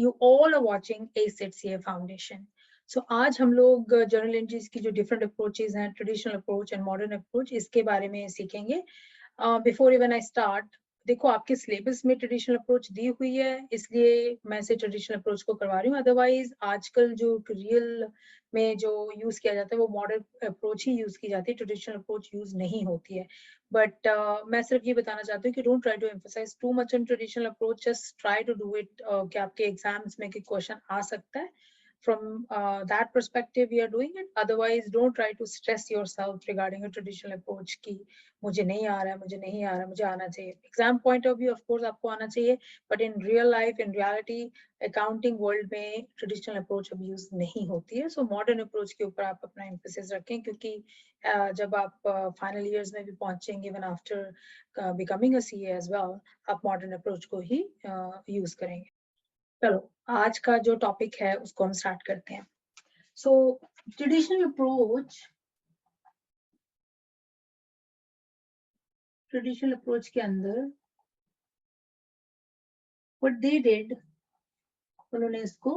you all are watching ACET CA Foundation. So आज हम लोग जर्नल एंट्रीज की जो डिफरेंट अप्रोचेज हैं, traditional approach and modern approach, इसके बारे में सीखेंगे. बिफोर इवन आई स्टार्ट, देखो आपके सिलेबस में ट्रेडिशनल अप्रोच दी हुई है, इसलिए मैं से ट्रेडिशनल अप्रोच को करवा रही हूँ. अदरवाइज आजकल जो रियल में जो यूज किया जाता है वो मॉडर्न अप्रोच ही यूज की जाती है, ट्रेडिशनल अप्रोच यूज नहीं होती है. बट मैं सिर्फ ये बताना चाहती हूँ कि don't try to emphasize too much on traditional approach, just try to do it. कि आपके एग्जाम्स में कि क्वेश्चन आ सकता है. From that perspective we are doing it. Otherwise don't try to stress yourself regarding a traditional approach ki मुझे नहीं आ रहा है, मुझे नहीं आ रहा है, मुझे आना चाहिए. Exam point of view of course आपको आना चाहिए, but in real life, in reality, accounting world में ट्रेडिशनल अप्रोच अब यूज नहीं होती है. सो मॉडर्न अप्रोच के ऊपर आप अपना एम्फेसिस रखें, क्योंकि जब आप फाइनल ईयर्स में भी पहुंचेंगे, even after becoming a CA as well, आप मॉडर्न अप्रोच को ही यूज करेंगे. चलो आज का जो टॉपिक है उसको हम स्टार्ट करते हैं. सो ट्रेडिशनल अप्रोच के अंदर व्हाट दे डिड, उन्होंने इसको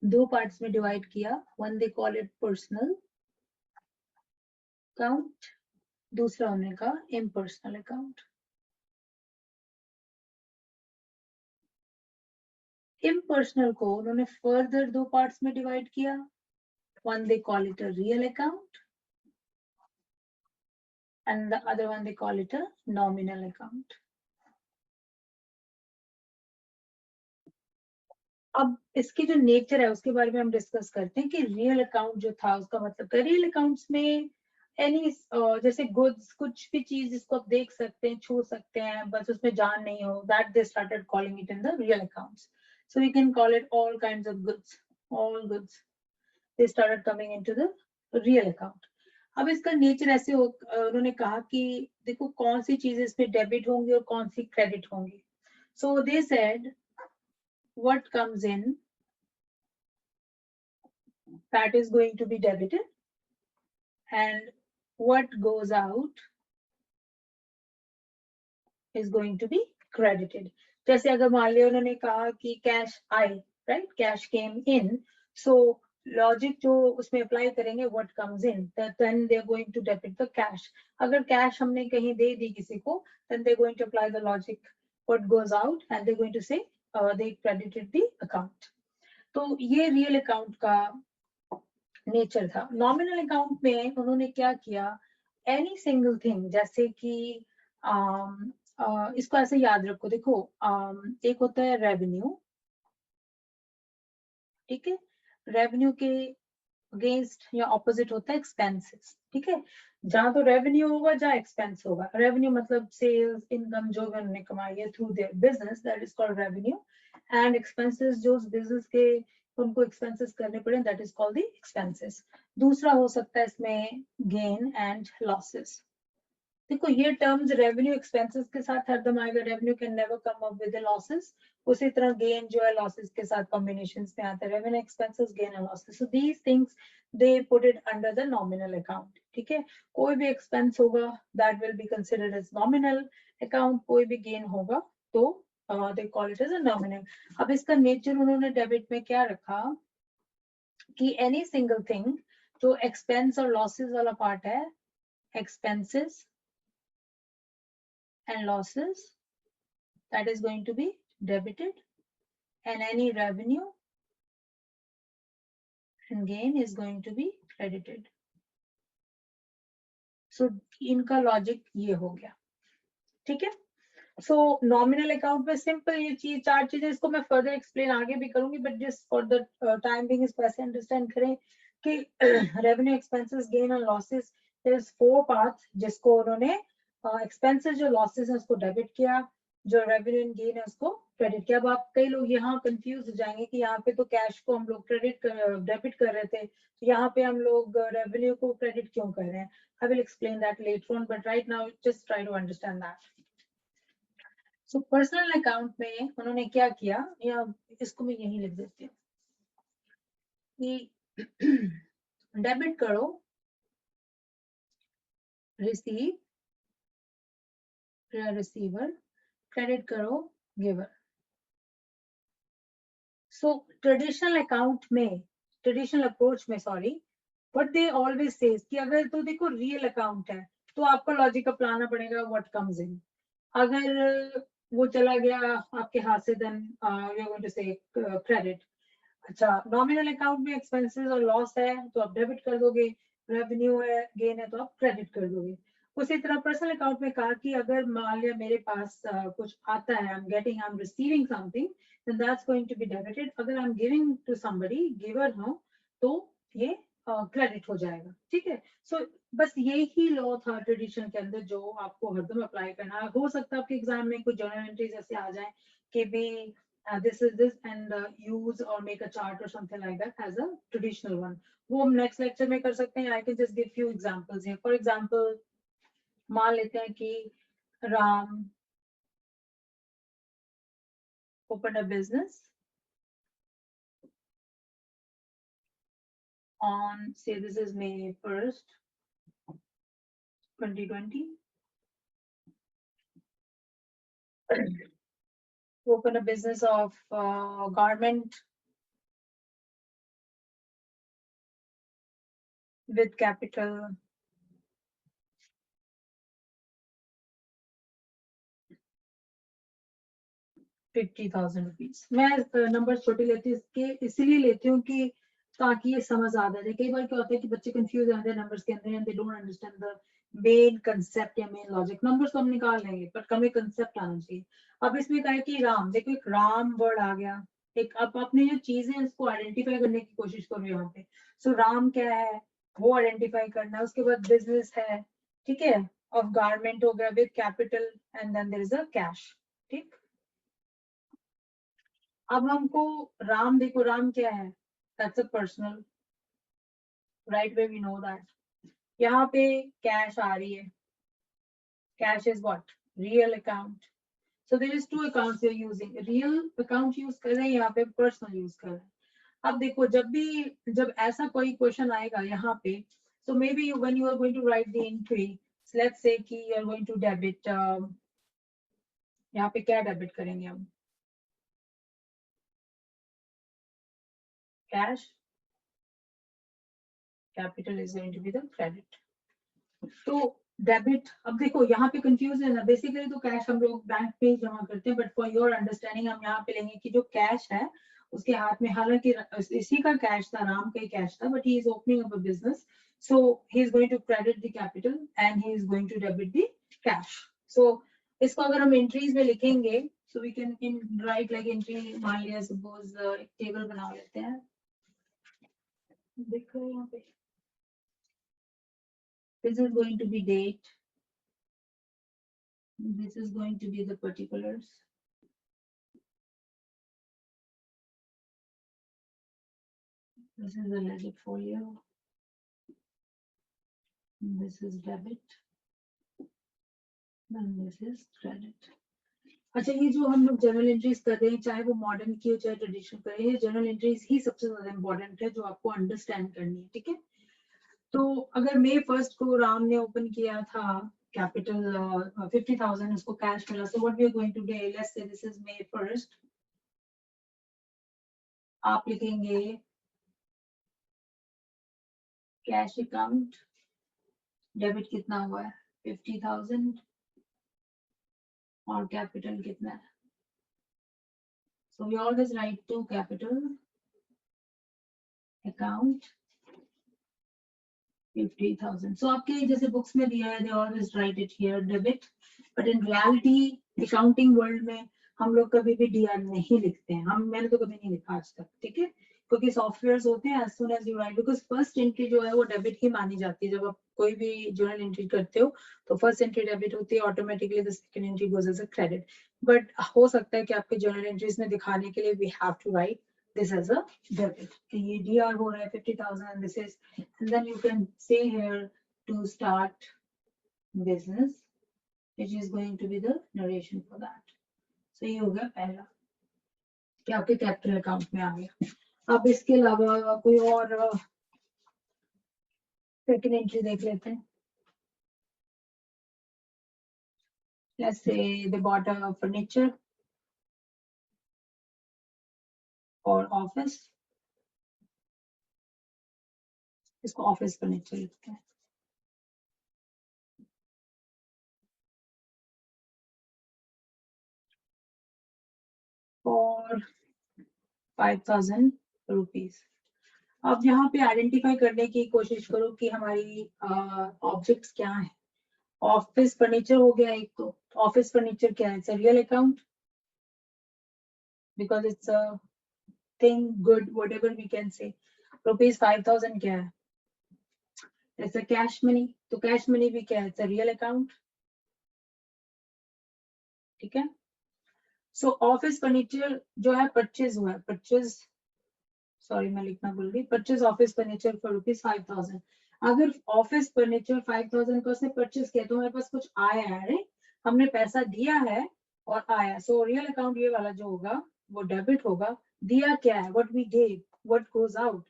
दो पार्ट्स में डिवाइड किया. One they call it personal account, दूसरा उन्होंने कहा इम्पर्सनल अकाउंट. इम्पर्सनल को उन्होंने फर्दर दो पार्ट्स में डिवाइड किया. One they call it a real account and the other one they call it a nominal account. अब इसकी जो नेचर है उसके बारे में हम डिस्कस करते हैं कि रियल अकाउंट जो था उसका मतलब क्या. रियल अकाउंट्स में एनी जैसे गुड्स, कुछ भी चीज जिसको आप देख सकते हैं, छू सकते हैं, बस उसमें जान नहीं हो, that they started calling it in the real accounts. So we can call it all kinds of goods, all goods they started coming into the real account. अब इसका नेचर ऐसे उन्होंने कहा कि देखो कौन सी चीजें इसमें डेबिट होंगी और कौन सी क्रेडिट होंगी. So they said what comes in that is going to be debited and what goes out is going to be credited. जैसे अगर मान लिया उन्होंने कहा कि कैश आई, right, cash came in, so logic जो उसमें अप्लाई करेंगे what comes in, then they are going to debit the cash. अगर कैश हमने कहीं दे दी किसी को, then they are going to apply the logic what goes out and they are going to say they credited the account. तो ये real account का नेचर था. नॉमिनल अकाउंट में उन्होंने क्या किया, एनी सिंगल थिंग, जैसे कि इसको ऐसे याद रखो. देखो एक होता है रेवेन्यू, ठीक है, रेवेन्यू के अगेंस्ट या ऑपोजिट होता है एक्सपेंसेस. ठीक है, जहां तो रेवेन्यू होगा जहां एक्सपेंस होगा. रेवेन्यू मतलब सेल्स, इनकम जो भी उन्होंने कमाई है through their business, that is called revenue. And expenses जो उस बिजनेस के उनको एक्सपेंसेस करने पड़े, that is called the expenses. दूसरा हो सकता है इसमें गेन एंड लॉसेस. देखो ये टर्म्स रेवेन्यू एक्सपेंसेस के साथ हरदम आएगा, revenue can never come up with losses. उसी तरह गेन जो है लॉसेस के साथ कॉम्बिनेशंस में आता है, revenue expenses gain and losses. So these things they put it under the nominal account. ठीक है, कोई भी एक्सपेंस होगा that will be considered as nominal account, कोई भी गेन होगा तो they call it as a nominal. अब इसका नेचर उन्होंने डेबिट में क्या रखा कि एनी सिंगल थिंग जो एक्सपेंस और लॉसेस वाला पार्ट है, expenses and losses, that is going to be debited, and any revenue and gain is going to be credited. So इनका लॉजिक ये हो गया. ठीक है, सो नॉमिनल अकाउंट में सिंपल ये चीज, चार चीजें, इसको मैं फर्दर एक्सप्लेन आगे भी करूंगी, but just for the time being इसको ऐसे अंडरस्टैंड करें कि रेवेन्यू, एक्सपेंसेस, गेन और लॉसेस, देयर इज 4 पार्ट्स जिसको उन्होंने एक्सपेंसेस जो लॉसेस है उसको डेबिट किया, जो रेवेन्यू एंड गेन है उसको क्रेडिट किया. अब आप कई लोग यहाँ कंफ्यूज हो जाएंगे कि यहाँ पे तो कैश को हम लोग डेबिट कर रहे थे, तो यहाँ पे हम लोग रेवेन्यू को क्रेडिट क्यों कर रहे हैं. I will explain that later on, but right now just try to understand that. So personal account में उन्होंने क्या किया, या इसको मैं यही लिख देती हूँ कि डेबिट करो रिसीव, रिसीवर, क्रेडिट करो गिवर. So ट्रेडिशनल अकाउंट में, ट्रेडिशनल अप्रोच में sorry, but they always says कि अगर तो देखो रियल अकाउंट है तो आपको लॉजिक अपनाना पड़ेगा व्हाट कम्स इन। अगर वो चला गया आपके हाथ से then you are going to say credit. अच्छा, नॉमिनल अकाउंट में एक्सपेंसेस और लॉस है तो आप डेबिट कर दोगे, रेवेन्यू है गेन है तो आप क्रेडिट कर दोगे। उसी तरह पर्सनल अकाउंट में कहा कि अगर मान लिया मेरे पास कुछ आता है, I am receiving something, then that's going to be debited. अगर I'm giving to somebody, giver हूँ, तो ये क्रेडिट हो जाएगा, ठीक है। सो बस यही लॉ था ट्रेडिशन के अंदर जो आपको हरदम अप्लाई करना है। हो सकता है आपके एग्जाम में कुछ जर्नल एंट्रीज ऐसे आ जाए कि भी this is this and use or make a chart or something like that as a traditional one। वो हम नेक्स्ट लेक्चर में कर सकते हैं। I can just give few examples here। For example मान लेते हैं कि Ram opened a business on, say this is May 1st, 2020. Open a business of garment with capital ₹50,000। मैं नंबर छोटे लेती हूँ इसके इसीलिए लेती हूँ कि ताकि ये समझ आ जाए। कई बार क्या होता है कि बच्चे कंफ्यूज आते हैं नंबर्स के अंदर and they don't understand the main concept या मेन लॉजिक। नंबर्स तो हम निकाल लेंगे पर हमें कंसेप्ट आना चाहिए। अब इसमें कहा है कि राम, देखो एक राम वर्ड आ गया, एक अब अपनी जो चीजें हैं उसको आइडेंटिफाई करने की कोशिश करो यहाँ पे। सो राम क्या है वो आइडेंटिफाई करना है। उसके बाद बिजनेस है, ठीक है, ऑफ गारमेंट हो गया with capital and then there is a cash, ठीक। अब हमको राम, देखो राम क्या है, that's a personal, right way we know that. यहाँ पे कैश आ रही है, cash is what, real account. So there is two accounts you are using, real account use कर रहे हैं, यहाँ पे पर्सनल यूज कर रहे हैं। अब देखो जब ऐसा कोई क्वेश्चन आएगा यहाँ पे, so maybe when you are going to write the entry, so let's say कि you are going to debit, यहाँ पे क्या डेबिट करेंगे हम, cash, capital is going to be the credit. तो डेबिट, अब देखो यहाँ पे कंफ्यूज है ना, बेसिकली तो कैश हम लोग बैंक पे जमा करते हैं, बट फॉर योर अंडरस्टैंडिंग हम यहाँ पे लेंगे कि जो कैश है उसके हाथ में, हालांकि इसी का कैश था, राम का ही कैश था, but he is opening up a business, so he is going to credit the capital and he is going to debit the cash. सो इसको अगर हम एंट्रीज में लिखेंगे, so we can in write like entry, मान लिया suppose एक table बना लेते हैं, देख रहे हैं यहाँ पे, this is going to be date, this is going to be the particulars, this is the ledger folio, this is debit and this is credit। अच्छा, ये जो हम लोग जर्नल एंट्रीज कर रहे हैं, चाहे वो मॉडर्न की हो चाहे ट्रेडिशनल करें, ये जर्नल एंट्रीज ही सबसे ज्यादा इंपॉर्टेंट है जो आपको अंडरस्टैंड करनी है, ठीक है। तो अगर May 1st को राम ने ओपन किया था कैपिटल 50,000, उसको कैश मिला, so what we are going to do, let's say this is May 1st, आप लिखेंगे कैश अकाउंट, डेबिट कितना हुआ है 50,000 और कैपिटल कितना है, so we always write to capital account 50,000। so आपके जैसे बुक्स में दिया है they always write it here debit, but in reality accounting world में हम लोग कभी भी DR नहीं लिखते हैं, मैंने तो कभी नहीं लिखा आज तक, ठीक है, क्योंकि सॉफ्टवेयर्स होते हैं as soon as you write, because first entry जो है वो डेबिट ही मानी जाती है। जब आप कोई भी जर्नल एंट्री करते हो तो फर्स्ट एंट्री डेबिट होती है, automatically the second entry goes as a credit. But हो सकता है कि आपके जर्नल एंट्रीज में दिखाने के लिए we have to write this as a debit, कि ये DR हो रहा है 50,000 and this is, and then you can say here to start business, which is going to be the narration for that। so ये हो गया पहला कि आपके कैपिटल अकाउंट में आ गया। अब इसके अलावा कोई और सेकंड एंट्री देख लेते हैं। Let's say they bought a furniture, और ऑफिस, इसको ऑफिस फर्नीचर लिखते हैं। और 5000 रुपीज। अब यहाँ पे आइडेंटिफाई करने की कोशिश करो कि हमारी ऑब्जेक्ट्स क्या है। ऑफिस फर्नीचर हो गया एक, तो ऑफिस फर्नीचर क्या है? It's a real account because it's a thing good whatever we can say. Rupees 5000 क्या है? इट्स अ कैश मनी, तो कैश मनी भी क्या है? It's a real account. ठीक है। सो ऑफिस फर्नीचर जो है परचेज हुआ है, परचेज, सॉरी मैं लिखना भूल गई, purchase office furniture for rupees 5000। अगर ऑफिस फर्नीचर 5000 का उसने परचेज किया तो हमारे पास कुछ आया है, right? हमने पैसा दिया है और आया, सो रियल अकाउंट ये वाला जो होगा वो डेबिट होगा। दिया क्या है? What we give, what goes out,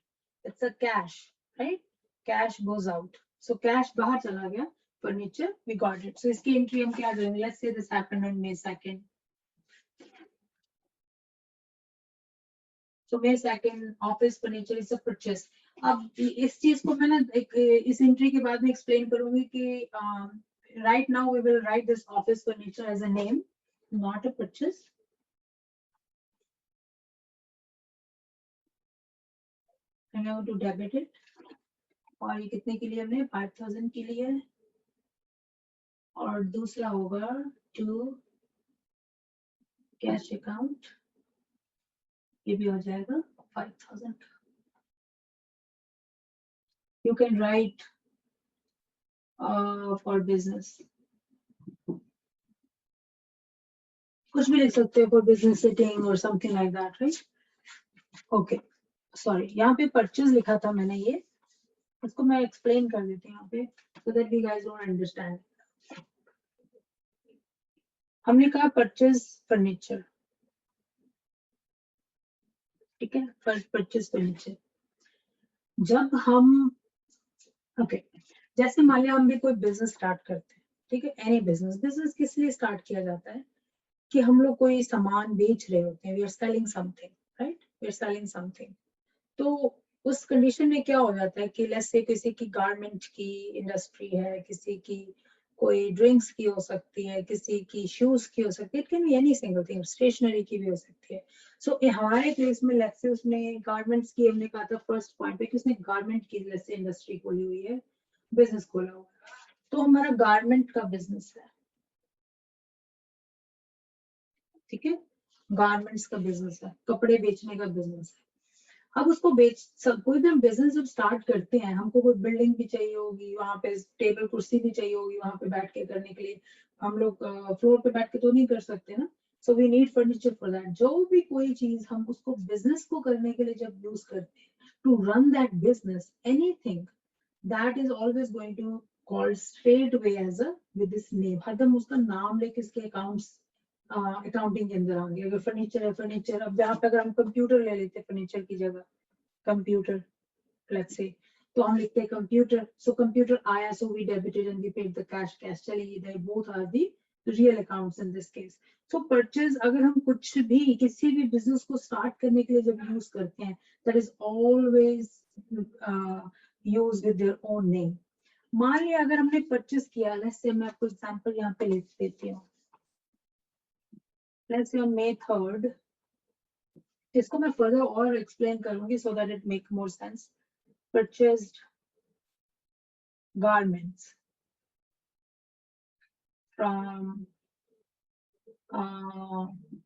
it's a cash, right? Cash goes out, so cash बाहर चला गया, furniture we got it. So इसकी एंट्री हम क्या करेंगे? Let's say this happened on May 2nd। So May 2nd office furniture is a purchase. अब इस चीज को मैं ना इस एंट्री के बाद में एक्सप्लेन करूंगी कि right now we will write this office furniture as a name, not a purchase. And I want to debit it. और ये कितने के लिए? हमने 5000 के लिए। और दूसरा होगा टू कैश अकाउंट, ये भी हो जाएगा 5000। You can write for business, कुछ भी लिख सकते हो, फॉर बिजनेस सिटिंग और something like that, right? Okay, sorry यहाँ पे परचेज लिखा था मैंने, ये इसको मैं एक्सप्लेन कर देती हूँ यहाँ पे so that you guys don't understand। हमने कहा परचेज फर्नीचर, ठीक है, परचेज फर्नीचर। जब हम ओके जैसे मान लिया हम भी कोई बिजनेस स्टार्ट करते हैं, ठीक है, एनी बिजनेस। बिजनेस किस लिए स्टार्ट किया जाता है? कि हम लोग कोई सामान बेच रहे होते हैं, we are selling something, right? We are selling something. तो उस कंडीशन में क्या हो जाता है कि लेट्स से किसी की गारमेंट की इंडस्ट्री है, किसी की कोई ड्रिंक्स की हो सकती है, किसी की शूज की हो सकती है, it can be any single thing, stationery की भी हो सकती है। सो हमारे केस में लेट्स से उसने गारमेंट्स की, हमने कहा था फर्स्ट पॉइंट पे कि उसने गारमेंट की लेट्स से इंडस्ट्री खोली हुई है, बिजनेस खोला हुआ है, तो हमारा गारमेंट का बिजनेस है, ठीक है, गारमेंट्स का बिजनेस है, कपड़े बेचने का बिजनेस है। अब उसको बेच सब, कोई भी हम बिजनेस जब स्टार्ट करते हैं, हमको कोई बिल्डिंग भी चाहिए होगी, वहां पे टेबल कुर्सी भी चाहिए होगी वहां पे बैठ के करने के लिए। हम लोग फ्लोर पे बैठ के तो नहीं कर सकते ना, so we need furniture for that. जो भी कोई चीज हम उसको बिजनेस को करने के लिए जब यूज करते हैं, to run that business, anything that is always going to call straight way as a with this name, हरदम उसका नाम लेके इसके अकाउंट्स अकाउंटिंग के अंदर आएंगे। अगर फर्नीचर है, फर्नीचर, अब यहाँ पे अगर हम कंप्यूटर ले लेते हैं फर्नीचर की जगह, कंप्यूटर लेट्स से, तो हम लिखते हैं कंप्यूटर, सो कंप्यूटर आया, so we debited and we paid the cash, cash चली गई, both are the real accounts in this case. So purchase अगर हम कुछ भी किसी भी बिजनेस को स्टार्ट करने के लिए जब यूज करते हैं, that is always use with their own name. मान लिया अगर हमने परचेज किया, लेट्स से मैं आपको एग्जांपल यहाँ पे लिख देती हूँ, let's say on May 3rd, इसको मैं फर्दर और एक्सप्लेन करूंगी so that it make more sense. Purchased garments from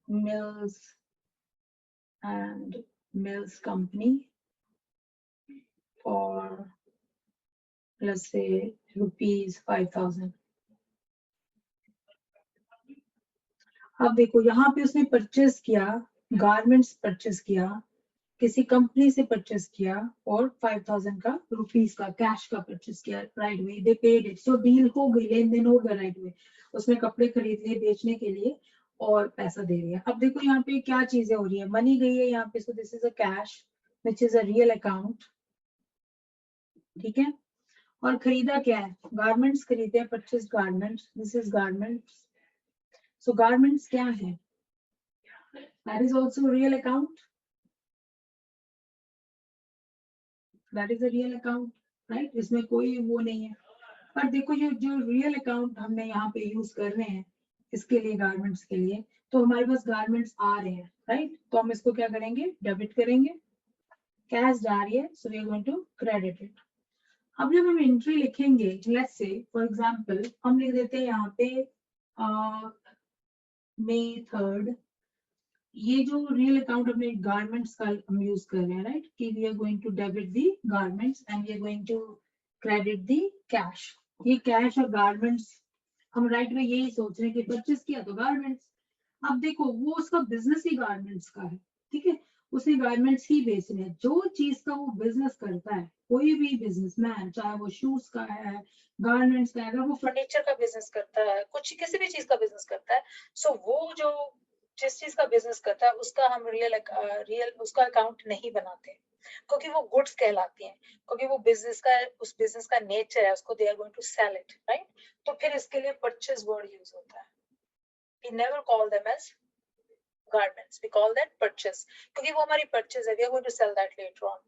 Mills and Mills Company for let's say rupees 5000। अब देखो यहाँ पे उसने परचेज किया, गारमेंट्स परचेज किया, किसी कंपनी से परचेज किया और 5000 का रुपीस का कैश का परचेज किया, right way they paid it, so deal हो गई, लेन देन हो गया, राइट वे उसने कपड़े खरीद लिए बेचने के लिए और पैसा दे दिया। अब देखो यहाँ पे क्या चीजें हो रही है, मनी गई है यहाँ पे, सो this is a cash which is a real account, ठीक है। और खरीदा क्या है? गारमेंट्स खरीदे, purchase garments, this is garments. So garments क्या है? That is also real account, that is a real account, right, इसमें कोई वो नहीं है। पर देखो ये जो रियल अकाउंट हमने यहाँ पे यूज कर रहे हैं इसके लिए, गारमेंट्स के लिए, तो हमारे पास गारमेंट्स आ रहे हैं, राइट, तो हम इसको क्या करेंगे, डेबिट करेंगे, कैश जा रही है, so we are going to credit it. अब जब हम एंट्री लिखेंगे, लेट्स से फॉर एग्जांपल हम लिख देते हैं यहाँ पे May 3rd, ये जो रियल अकाउंट अपने गारमेंट्स का हम यूज कर रहे हैं, राइट, कि we are going to debit the garments and we are going to credit the cash. ये कैश और गारमेंट्स हम राइट में यही सोच रहे हैं कि परचेस किया तो गारमेंट्स। अब देखो वो उसका बिजनेस ही गारमेंट्स का है, ठीक है, उसे गारमेंट्स ही बेचने हैं। जो चीज का वो बिजनेस करता है, कोई भी बिजनेसमैन, चाहे वो शूज का है, गारमेंट्स का है, अगर वो फर्नीचर का बिजनेस करता है, कुछ किसी भी चीज का बिजनेस करता है, सो वो जो जिस चीज का बिजनेस करता है उसका हम रियल उसका अकाउंट नहीं बनाते, क्योंकि वो गुड्स कहलाती हैं, क्योंकि वो बिजनेस का, उस बिजनेस का नेचर है, उसको they are going to sell it, right. तो फिर इसके लिए परचेज वर्ड यूज होता है। We never call them as garments, we call that purchase, क्योंकि वो हमारी परचेज है, we are going to sell that later on।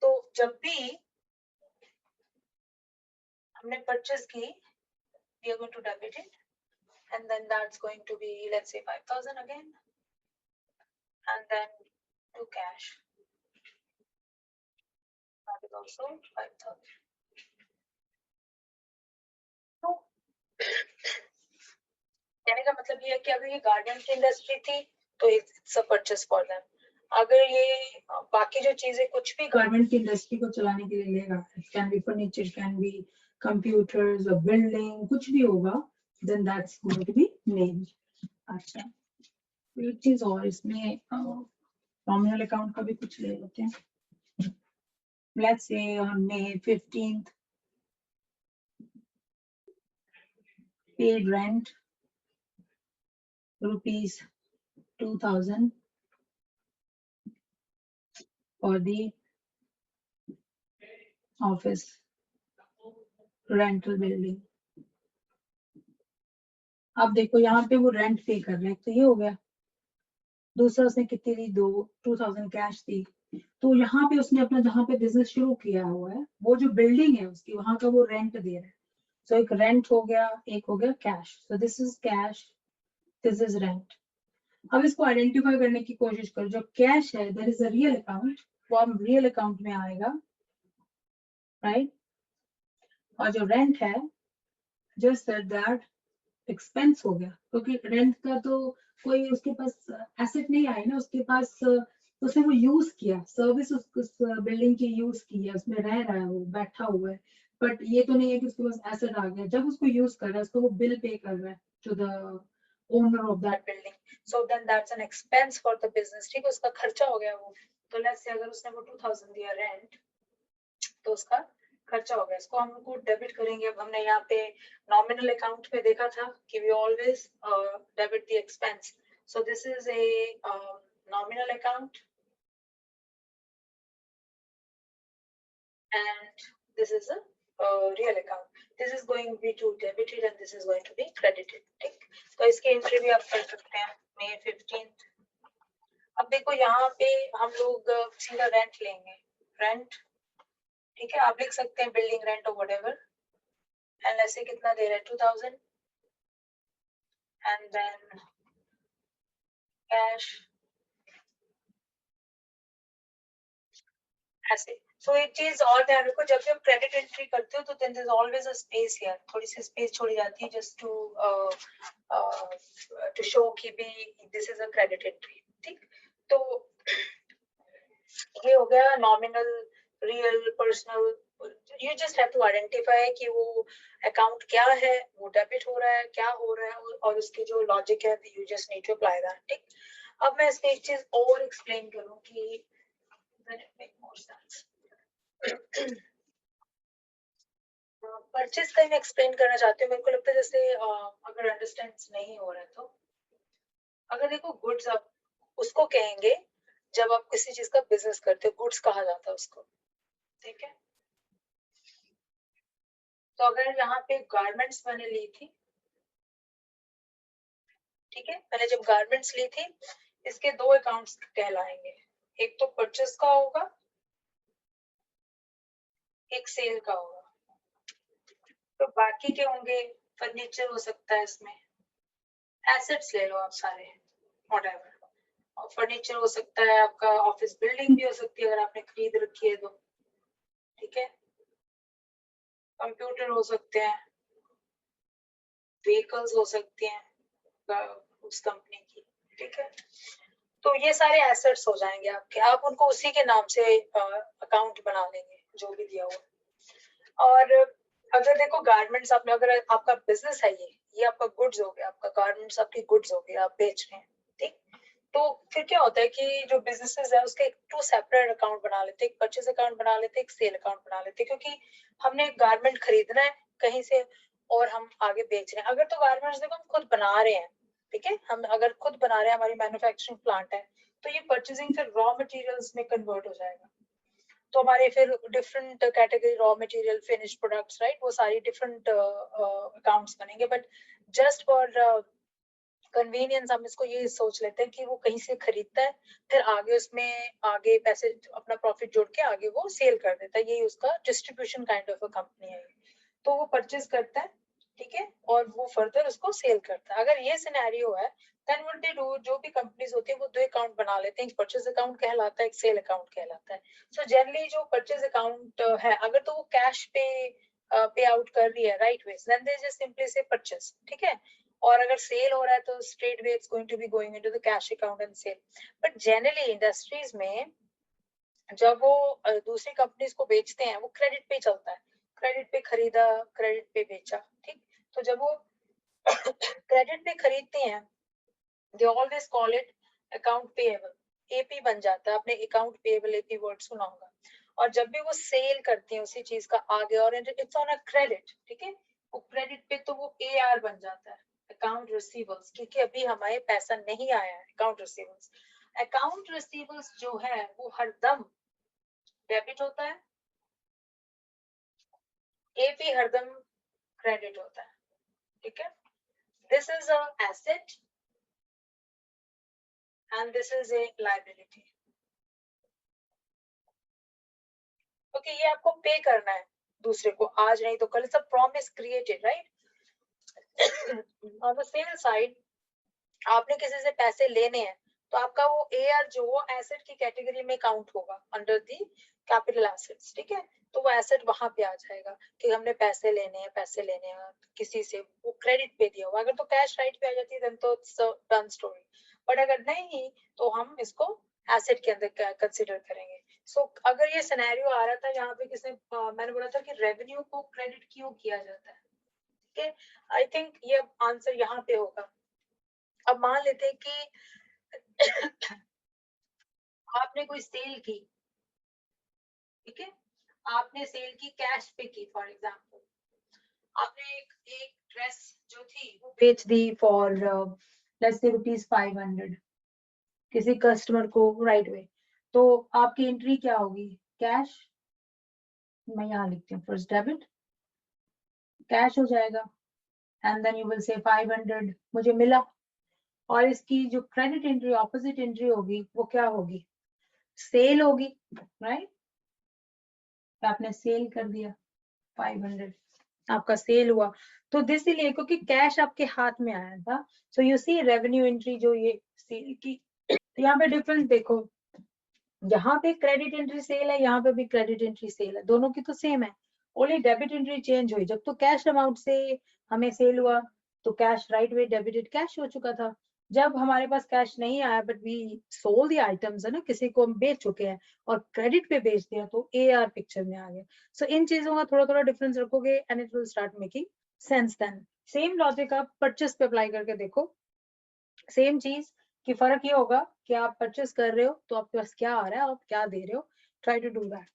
तो जब भी हमने परचेज की, we are going to debit it, and then that's going to be, let's say 5,000 again, and then to cash, that is also 5,000। तो कहने का मतलब ये है कि अगर ये गार्डन की इंडस्ट्री थी तो it's a purchase for them. अगर ये बाकी जो चीजें कुछ भी गारमेंट की इंडस्ट्री को चलाने के लिए लेगा, it can be furniture, can be computers और बिल्डिंग, कुछ भी होगा, then that's going to be named. अच्छा, एक चीज और इसमें नॉमिनल अकाउंट का भी कुछ ले लेते हैं। Let's say on May 15th paid rent rupees 2,000 for the office rental building। अब देखो यहाँ पे वो रेंट पे कर रहे हैं, तो ये हो गया। दूसरा उसने कितनी दी, 2,000 कैश दी। तो यहाँ पे उसने अपना जहाँ पे बिजनेस शुरू किया हुआ है, वो जो बिल्डिंग है उसकी, वहां का वो रेंट दे रहा है। सो एक रेंट हो गया, एक हो गया cash. So this is cash, this is rent. अब इसको आइडेंटिफाई करने की कोशिश करो। जो कैश है that is a real account, वो अब रियल अकाउंट में आएगा, राइट। और जो रेंट है, जस्ट दैट एक्सपेंस हो गया, क्योंकि रेंट का तो कोई उसके पास एसेट नहीं आए ना, उसके पास उसने वो यूज किया, सर्विस उस बिल्डिंग की यूज की है, उसमें रह रहा है, वो बैठा हुआ है। बट ये तो नहीं है कि उसके पास एसेट आ गया। जब उसको यूज कर रहा है, उसको वो बिल पे कर रहा है to the owner of that building, so then that's an expense for the business, ठीक है, उसका खर्चा हो गया वो। तो लेट्स से अगर उसने वो 2,000 दिया रेंट, तो उसका खर्चा हो गया, इसको हम लोग डेबिट करेंगे। अब हमने यहाँ पे नॉमिनल अकाउंट में देखा था कि we always debit the expense, so this is a nominal account and this is a real account. This is going be to debited and this is going to be credited, ठीक। तो इसकी entry भी आप कर सकते हैं, May 15th। अब देखो यहाँ पे हम लोग सीधा रेंट लेंगे, रेंट, ठीक है, आप लिख सकते हैं बिल्डिंग रेंट और व्हाटएवर, एंड ऐसे कितना दे रहा है, 2,000, and then cash ऐसे। सो एक चीज और ध्यान रखो, जब भी आप क्रेडिट एंट्री करते हो तो there is always a space here, थोड़ी सी स्पेस छोड़ी जाती है, जस्ट टू शो कि भी this is a credit entry, ठीक। तो ये हो गया nominal, real, personal. You just have to identify कि वो अकाउंट क्या है, वो डेबिट हो रहा है, क्या हो रहा है, और उसकी जो लॉजिक है, you just need to apply that, ठीक। अब मैं इसमें एक चीज और एक्सप्लेन करूं कि then it make more sense। Purchase का मैं एक्सप्लेन करना चाहती हूँ। मेरे को लगता है जैसे अगर अंडरस्टैंड नहीं हो रहा है तो, अगर देखो गुड्स आप उसको कहेंगे जब आप किसी चीज का बिजनेस करते हो, गुड्स कहा जाता है उसको, ठीक है। तो अगर यहाँ पे गारमेंट्स मैंने ली थी, ठीक है, मैंने जब गारमेंट्स ली थी, इसके दो अकाउंट्स कहलाएंगे, एक तो परचेज का होगा एक सेल का होगा। तो बाकी के होंगे, फर्नीचर हो सकता है इसमें, एसेट्स ले लो आप सारे, व्हाटएवर। और फर्नीचर हो सकता है आपका, ऑफिस बिल्डिंग भी हो सकती है अगर आपने खरीद रखी है तो, ठीक है। कंप्यूटर हो सकते हैं, व्हीकल्स हो सकती हैं उस कंपनी की, ठीक है। तो ये सारे एसेट्स हो जाएंगे आपके, आप उनको उसी के नाम से अकाउंट बना लेंगे जो भी दिया हुआ। और अगर देखो गारमेंट्स, आपने अगर आपका बिजनेस है ये आपका गुड्स हो गया, आपका गारमेंट्स आपकी गुड्स हो गया, आप बेच रहे हैं, ठीक। तो फिर क्या होता है कि जो बिजनेसेस है उसके टू सेपरेट अकाउंट बना लेते हैं, एक परचेज अकाउंट बना लेते हैं, एक सेल अकाउंट बना लेते हैं, क्योंकि हमने गारमेंट खरीदना है कहीं से और हम आगे बेच रहे हैं। अगर तो गारमेंट्स देखो हम खुद बना रहे हैं, ठीक है, हम अगर खुद बना रहे हैं, हमारी मैन्युफैक्चरिंग प्लांट है, तो ये परचेजिंग फिर रॉ मटेरियल्स में कन्वर्ट हो जाएगा। तो हमारे फिर different category, raw material, finish products, right, वो सारी डिफरेंट अकाउंट्स बनेंगे। बट जस्ट फॉर कन्वीनियंस हम इसको ये सोच लेते हैं कि वो कहीं से खरीदता है, फिर आगे उसमें आगे पैसे अपना प्रॉफिट जोड़ के आगे वो सेल कर देता है, यही उसका distribution kind of a company है। तो वो परचेज करता है, ठीक है, और वो फर्दर उसको सेल करता है। अगर ये सिनेरियो है, देन व्हाट दे डू, जो भी कंपनीज होती है वो दो अकाउंट बना लेते हैं, एक परचेज अकाउंट कहलाता है, एक सेल अकाउंट कहलाता है। सो जनरली जो परचेज अकाउंट है, अगर तो वो कैश पे आउट कर रही है, right way, then they just simply say purchase, ठीक है। और अगर सेल हो रहा है तो straight way it's going to be going into the cash account and sale. But generally industries में जब वो दूसरी कंपनीज को बेचते हैं, वो क्रेडिट पे चलता है, क्रेडिट पे खरीदा, क्रेडिट पे बेचा, ठीक। तो जब वो क्रेडिट पे खरीदते हैं, they always call it account payable, AP बन जाता है, आपने अकाउंट पेएबल एपी वर्ड सुना होगा। और जब भी वो सेल करती हैं उसी चीज का आगे, और इट्स ऑन अ क्रेडिट, ठीक है, वो क्रेडिट पे तो वो एआर बन जाता है, अकाउंट रिसीवेबल्स, क्योंकि अभी हमारे पैसा नहीं आया है, अकाउंट रिसीवेबल्स। अकाउंट रिसीवेबल्स जो है वो हरदम डेबिट होता है, एपी हरदम क्रेडिट होता है, ठीक है। This is a asset and this is A liability. Okay, ये आपको पे करना है दूसरे को, आज नहीं तो कल, it's a promise created, right. On the sell side आपने किसी से पैसे लेने हैं, तो आपका वो एआर जो वो एसेट की कैटेगरी में काउंट होगा अंडर दी कैपिटल एसेट्स, ठीक है। तो वो एसेट वहां पे आ जाएगा कि हमने पैसे लेने हैं किसी से, वो क्रेडिट पे दिया हुआ। अगर तो कैश राइट पे आ जाती है देन तो it's a done story, but अगर नहीं तो हम इसको एसेट के अंदर कंसीडर करेंगे। सो अगर ये सिनेरियो आ रहा था यहाँ पे, किसने मैंने बोला था कि रेवेन्यू को क्रेडिट क्यों किया जाता है, ठीक है। आई थिंक ये आंसर यहाँ पे होगा। अब मान लेते हैं कि आपने कोई सेल की, ठीक है, आपने सेल की कैश पे की, फॉर एग्जांपल आपने एक ड्रेस जो थी वो बेच दी फॉर लेट्स से ₹500 किसी कस्टमर को, राइट वे। तो आपकी एंट्री क्या होगी, कैश, मैं यहाँ लिखती हूँ फर्स्ट डेबिट, कैश हो जाएगा, and then you will say 500 मुझे मिला। और इसकी जो क्रेडिट एंट्री, ऑपोजिट एंट्री होगी, वो क्या होगी, सेल होगी, राइट। आपने सेल कर दिया 500, आपका सेल हुआ। तो दिस इसलिए क्योंकि कैश आपके हाथ में आया था। So you see revenue entry जो ये सेल की, तो यहाँ पे डिफरेंस देखो, यहाँ पे क्रेडिट एंट्री सेल है, यहाँ पे भी क्रेडिट एंट्री सेल है, दोनों की तो सेम है, ओनली डेबिट एंट्री चेंज हुई। जब तो कैश अमाउंट से हमें सेल हुआ तो cash right way debited cash हो चुका था। जब हमारे पास कैश नहीं आया but we sold the items, है ना, किसी को हम बेच चुके हैं और क्रेडिट पे बेच दिया, तो एआर पिक्चर में आ गया। सो इन चीजों का थोड़ा थोड़ा डिफरेंस रखोगे and it will start making sense. Then same logic आप परचेस पे अप्लाई करके देखो, सेम चीज कि फर्क ये होगा कि आप परचेस कर रहे हो तो आपके पास क्या आ रहा है, आप क्या दे रहे हो। Try to do that.